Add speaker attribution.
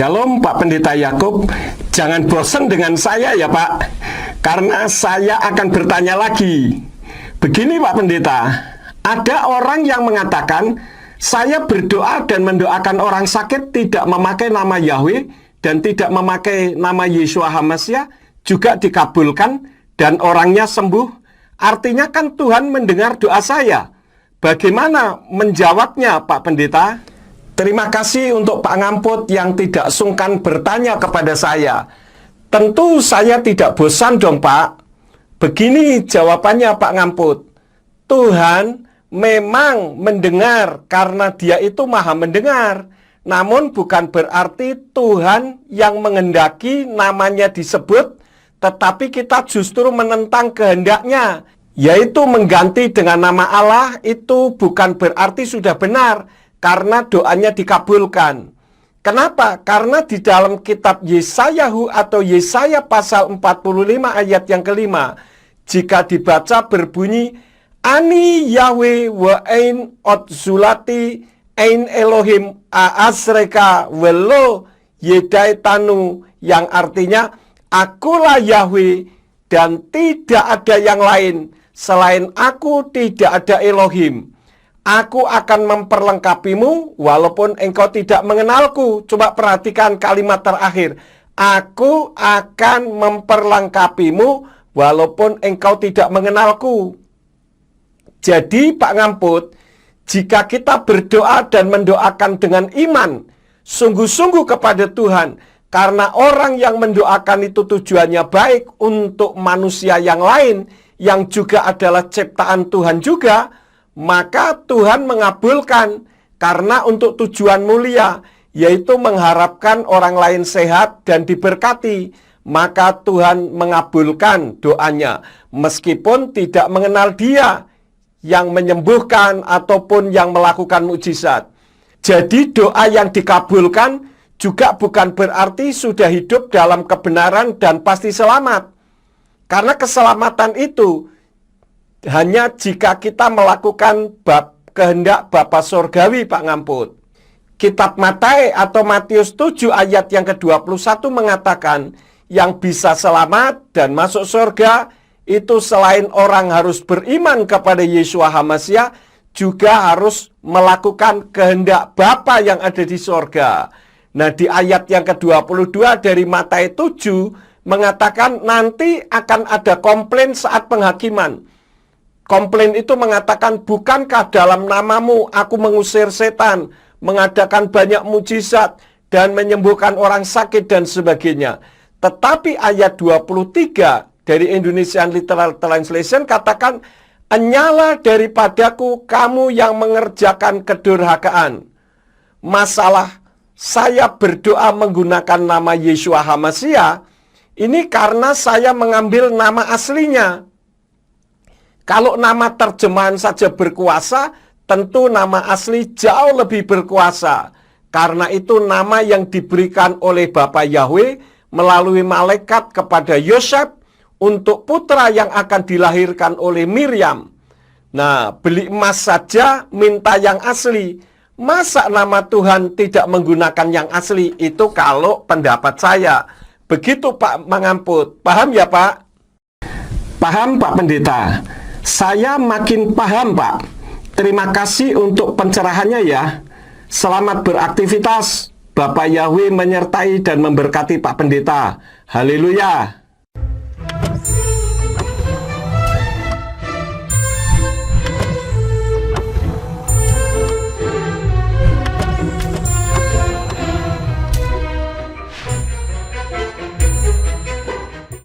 Speaker 1: Shalom Pak Pendeta Yakub. Jangan bosan dengan saya ya Pak, karena saya akan bertanya lagi. Begini Pak Pendeta, ada orang yang mengatakan saya berdoa dan mendoakan orang sakit tidak memakai nama Yahweh dan tidak memakai nama Yeshua HaMashiach juga dikabulkan dan orangnya sembuh. Artinya kan Tuhan mendengar doa saya. Bagaimana menjawabnya Pak Pendeta? Terima kasih untuk Pak Ngamput yang tidak sungkan bertanya kepada saya. Tentu saya tidak bosan dong Pak. Begini jawabannya Pak Ngamput. Tuhan memang mendengar karena Dia itu maha mendengar. Namun bukan berarti Tuhan yang menghendaki namanya disebut, tetapi kita justru menentang kehendaknya, yaitu mengganti dengan nama Allah. Itu bukan berarti sudah benar, karena doanya dikabulkan. Kenapa? Karena di dalam kitab Yesayahu atau Yesaya pasal 45 ayat yang kelima, jika dibaca berbunyi, Ani Yahweh wa ein otzulati ein Elohim aasreka welo yedai tanu, yang artinya, akulah Yahweh dan tidak ada yang lain, selain aku tidak ada Elohim. Aku akan memperlengkapimu walaupun engkau tidak mengenalku. Coba perhatikan kalimat terakhir. Aku akan memperlengkapimu walaupun engkau tidak mengenalku. Jadi Pak Ngamput, jika kita berdoa dan mendoakan dengan iman, sungguh-sungguh kepada Tuhan, karena orang yang mendoakan itu tujuannya baik untuk manusia yang lain, yang juga adalah ciptaan Tuhan juga, maka Tuhan mengabulkan karena untuk tujuan mulia, yaitu mengharapkan orang lain sehat dan diberkati. Maka Tuhan mengabulkan doanya meskipun tidak mengenal Dia yang menyembuhkan ataupun yang melakukan mukjizat. Jadi doa yang dikabulkan juga bukan berarti sudah hidup dalam kebenaran dan pasti selamat. Karena keselamatan itu hanya jika kita melakukan kehendak Bapa Surgawi Pak Ngamput. Kitab Matius atau Matius 7 ayat yang ke-21 mengatakan, yang bisa selamat dan masuk surga itu selain orang harus beriman kepada Yeshua HaMashiach, juga harus melakukan kehendak Bapa yang ada di surga. Nah, di ayat yang ke-22 dari Matius 7 mengatakan nanti akan ada komplain saat penghakiman. Komplain itu mengatakan, bukankah dalam namamu aku mengusir setan, mengadakan banyak mujizat, dan menyembuhkan orang sakit dan sebagainya. Tetapi ayat 23 dari Indonesian Literal Translation katakan, "Enyalah daripadaku kamu yang mengerjakan kedurhakaan." Masalah saya berdoa menggunakan nama Yeshua HaMashiach, ini karena saya mengambil nama aslinya. Kalau nama terjemahan saja berkuasa, tentu nama asli jauh lebih berkuasa. Karena itu nama yang diberikan oleh Bapa Yahweh melalui malaikat kepada Yosef untuk putra yang akan dilahirkan oleh Miriam. Nah, beli emas saja minta yang asli. Masa nama Tuhan tidak menggunakan yang asli? Itu kalau pendapat saya. Begitu Pak Mengamput. Paham ya Pak? Paham Pak Pendeta. Saya makin paham Pak. Terima kasih untuk pencerahannya ya. Selamat beraktivitas. Bapak Yahweh menyertai dan memberkati Pak Pendeta. Haleluya.